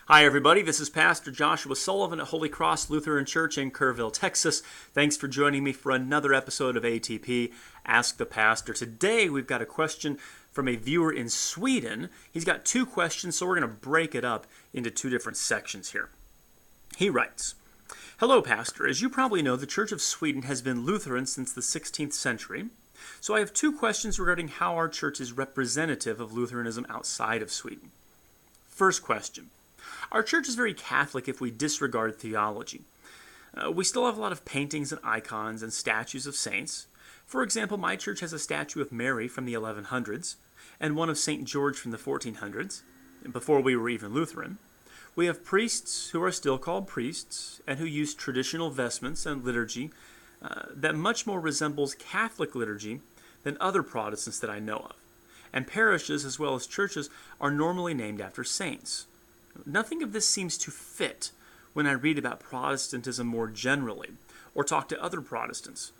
Hi everybody, this is Pastor Joshua Sullivan at Holy Cross Lutheran Church in Kerrville, Texas. Thanks for joining me for another episode of ATP, Ask the Pastor. Today we've got a question from a viewer in Sweden. He's got two questions, so we're going to break it up into two different sections here. He writes, "Hello Pastor, as you probably know, the Church of Sweden has been Lutheran since the 16th century. So I have two questions regarding how our church is representative of Lutheranism outside of Sweden. First question. Our church is very Catholic if we disregard theology. We still have a lot of paintings and icons and statues of saints. For example, my church has a statue of Mary from the 1100s and one of St. George from the 1400s, before we were even Lutheran. We have priests who are still called priests and who use traditional vestments and liturgy that much more resembles Catholic liturgy than other Protestants that I know of. And parishes as well as churches are normally named after saints. Nothing of this seems to fit when I read about Protestantism more generally, or talk to other Protestants.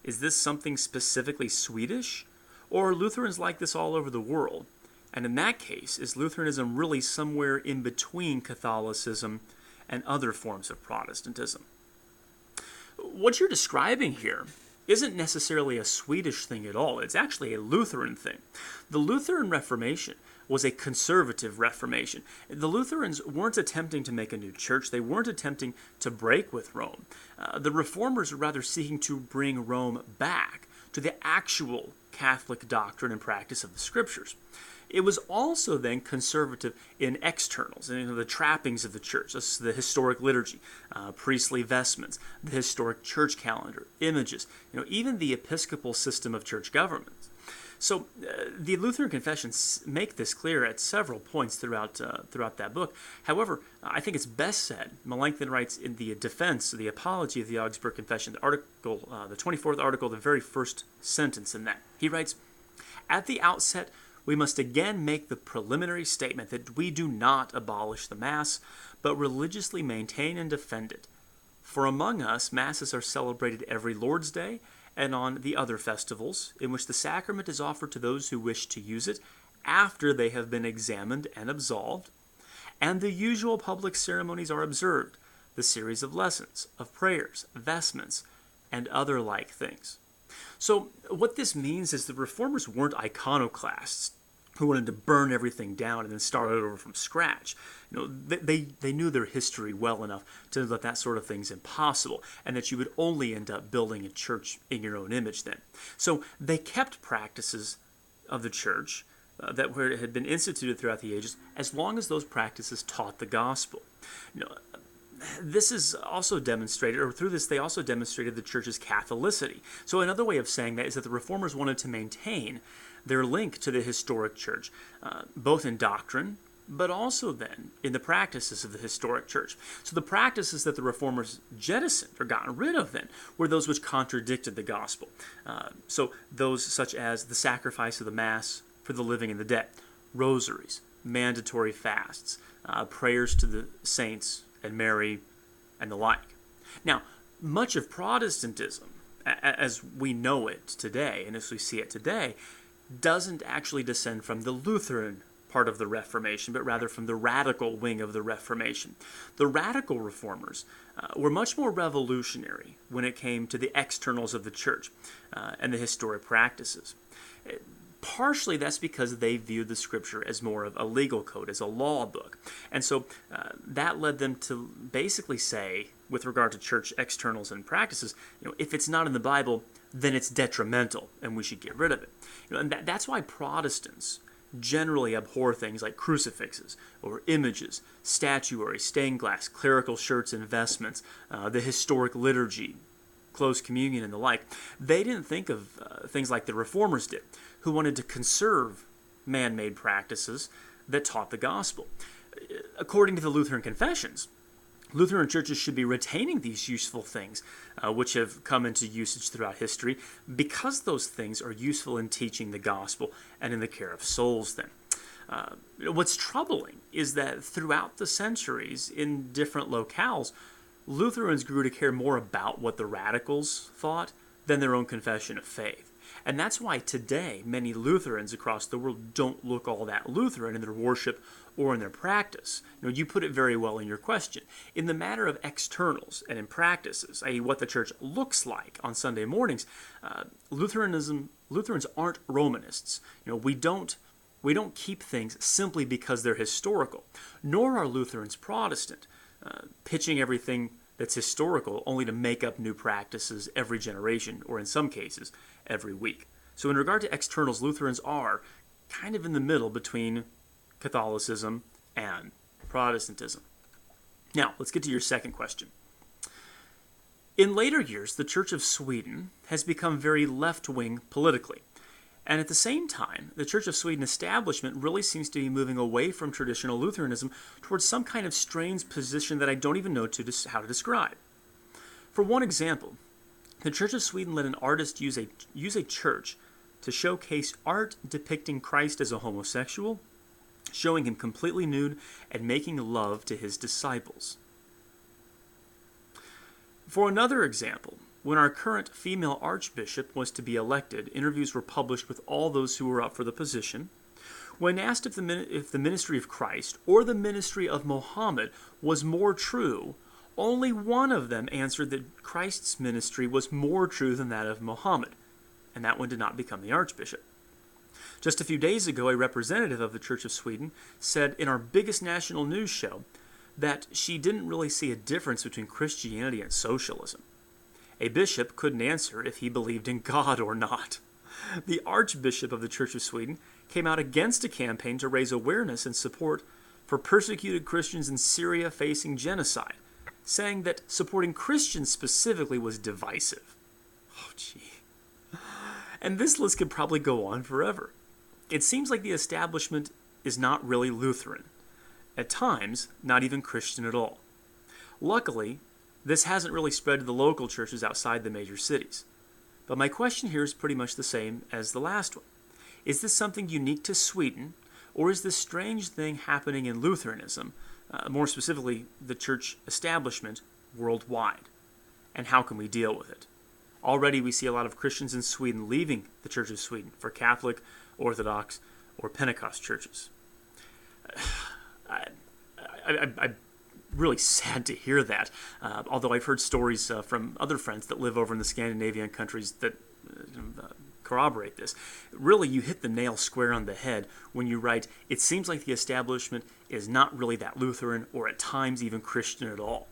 Is this something specifically Swedish, or are Lutherans like this all over the world? And in that case, is Lutheranism really somewhere in between Catholicism and other forms of Protestantism?" What you're describing here isn't necessarily a Swedish thing at all. It's actually a Lutheran thing. The Lutheran Reformation was a conservative Reformation. The Lutherans weren't attempting to make a new church. They weren't attempting to break with Rome. The Reformers were rather seeking to bring Rome back to the actual Catholic doctrine and practice of the Scriptures. It was also then conservative in externals, in the trappings of the church. This is the historic liturgy, priestly vestments, the historic church calendar, images, even the episcopal system of church government. So the Lutheran confessions make this clear at several points throughout that book. However, I think it's best said, Melanchthon writes in the defense, the apology of the Augsburg Confession, the 24th article, the very first sentence in that. He writes, "At the outset, we must again make the preliminary statement that we do not abolish the Mass, but religiously maintain and defend it. For among us, Masses are celebrated every Lord's Day and on the other festivals, in which the sacrament is offered to those who wish to use it after they have been examined and absolved, and the usual public ceremonies are observed, the series of lessons, of prayers, vestments, and other like things." So what this means is the Reformers weren't iconoclasts who wanted to burn everything down and then start over from scratch. They knew their history well enough to know that that sort of thing's impossible, and that you would only end up building a church in your own image then. So they kept practices of the church that had been instituted throughout the ages, as long as those practices taught the gospel. This is also demonstrated, or through this they also demonstrated the church's Catholicity. So another way of saying that is that the Reformers wanted to maintain their link to the historic church, both in doctrine, but also then in the practices of the historic church. So the practices that the Reformers jettisoned or gotten rid of then were those which contradicted the gospel. So those such as the sacrifice of the Mass for the living and the dead, rosaries, mandatory fasts, prayers to the saints and Mary, and the like. Now, much of Protestantism, as we know it today, and as we see it today, doesn't actually descend from the Lutheran part of the Reformation, but rather from the radical wing of the Reformation. The radical reformers were much more revolutionary when it came to the externals of the church and the historic practices. Partially that's because they viewed the Scripture as more of a legal code, as a law book. And so that led them to basically say, with regard to church externals and practices, if it's not in the Bible, then it's detrimental and we should get rid of it. And that's why Protestants generally abhor things like crucifixes or images, statuary, stained glass, clerical shirts and vestments, the historic liturgy, close communion, and the like. They didn't think of things like the Reformers did, who wanted to conserve man-made practices that taught the gospel. According to the Lutheran confessions, Lutheran churches should be retaining these useful things which have come into usage throughout history, because those things are useful in teaching the gospel and in the care of souls then. What's troubling is that throughout the centuries, in different locales, Lutherans grew to care more about what the radicals thought than their own confession of faith. And that's why today many Lutherans across the world don't look all that Lutheran in their worship or in their practice. You put it very well in your question. In the matter of externals and in practices, i.e. what the church looks like on Sunday mornings, Lutherans aren't Romanists. We don't keep things simply because they're historical, nor are Lutherans Protestant, pitching everything that's historical only to make up new practices every generation, or in some cases, every week. So in regard to externals, Lutherans are kind of in the middle between Catholicism and Protestantism. Now, let's get to your second question. In later years, the Church of Sweden has become very left-wing politically. And at the same time, the Church of Sweden establishment really seems to be moving away from traditional Lutheranism towards some kind of strange position that I don't even know how to describe. For one example, the Church of Sweden let an artist use a church to showcase art depicting Christ as a homosexual, showing him completely nude, and making love to his disciples. For another example, when our current female archbishop was to be elected, interviews were published with all those who were up for the position. When asked if the ministry of Christ or the ministry of Mohammed was more true, only one of them answered that Christ's ministry was more true than that of Mohammed, and that one did not become the archbishop. Just a few days ago, a representative of the Church of Sweden said in our biggest national news show that she didn't really see a difference between Christianity and socialism. A bishop couldn't answer if he believed in God or not. The Archbishop of the Church of Sweden came out against a campaign to raise awareness and support for persecuted Christians in Syria facing genocide, saying that supporting Christians specifically was divisive. Oh, gee. And this list could probably go on forever. It seems like the establishment is not really Lutheran. At times, not even Christian at all. Luckily, this hasn't really spread to the local churches outside the major cities. But my question here is pretty much the same as the last one. Is this something unique to Sweden, or is this strange thing happening in Lutheranism, more specifically the church establishment, worldwide? And how can we deal with it? Already we see a lot of Christians in Sweden leaving the Church of Sweden for Catholic, Orthodox, or Pentecost churches. I'm really sad to hear that, although I've heard stories from other friends that live over in the Scandinavian countries that corroborate this. Really, you hit the nail square on the head when you write, it seems like the establishment is not really that Lutheran or at times even Christian at all.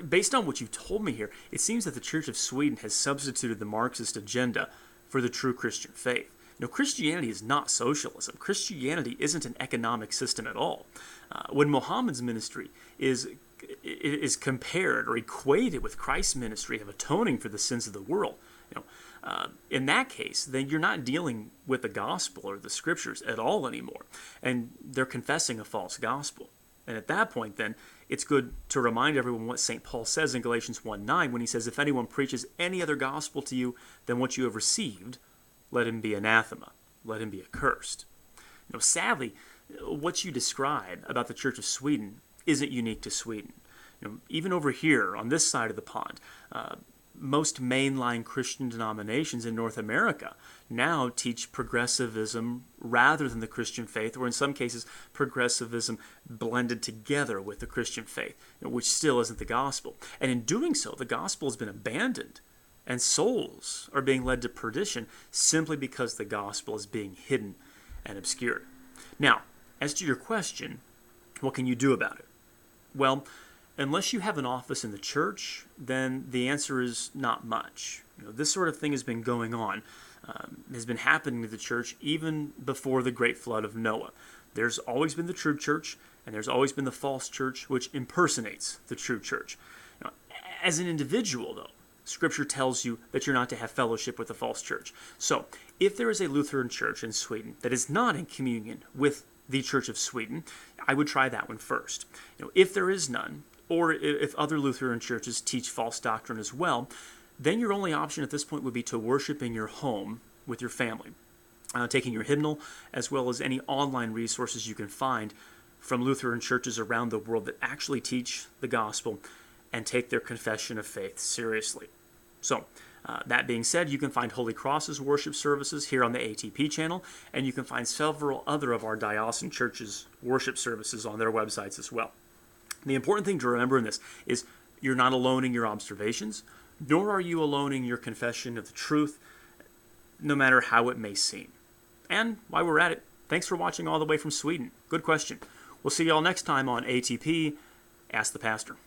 Based on what you've told me here, it seems that the Church of Sweden has substituted the Marxist agenda for the true Christian faith. Christianity is not socialism. Christianity isn't an economic system at all. When Muhammad's ministry is compared or equated with Christ's ministry of atoning for the sins of the world, in that case, then you're not dealing with the gospel or the scriptures at all anymore, and they're confessing a false gospel. And at that point, then, it's good to remind everyone what St. Paul says in Galatians 1:9 when he says, if anyone preaches any other gospel to you than what you have received, let him be anathema, let him be accursed. Sadly, what you describe about the Church of Sweden isn't unique to Sweden. Even over here, on this side of the pond, most mainline Christian denominations in North America now teach progressivism rather than the Christian faith, or in some cases, progressivism blended together with the Christian faith, which still isn't the gospel. And in doing so, the gospel has been abandoned, and souls are being led to perdition simply because the gospel is being hidden and obscured. Now, as to your question, what can you do about it? Well, unless you have an office in the church, then the answer is not much. This sort of thing has been going on, has been happening to the church even before the great flood of Noah. There's always been the true church, and there's always been the false church, which impersonates the true church. As an individual, though, Scripture tells you that you're not to have fellowship with the false church. So, if there is a Lutheran church in Sweden that is not in communion with the Church of Sweden, I would try that one first. If there is none, or if other Lutheran churches teach false doctrine as well, then your only option at this point would be to worship in your home with your family, taking your hymnal as well as any online resources you can find from Lutheran churches around the world that actually teach the gospel and take their confession of faith seriously. So, That being said, you can find Holy Cross's worship services here on the ATP channel, and you can find several other of our diocesan churches' worship services on their websites as well. The important thing to remember in this is you're not alone in your observations, nor are you alone in your confession of the truth, no matter how it may seem. And while we're at it, thanks for watching all the way from Sweden. Good question. We'll see you all next time on ATP Ask the Pastor.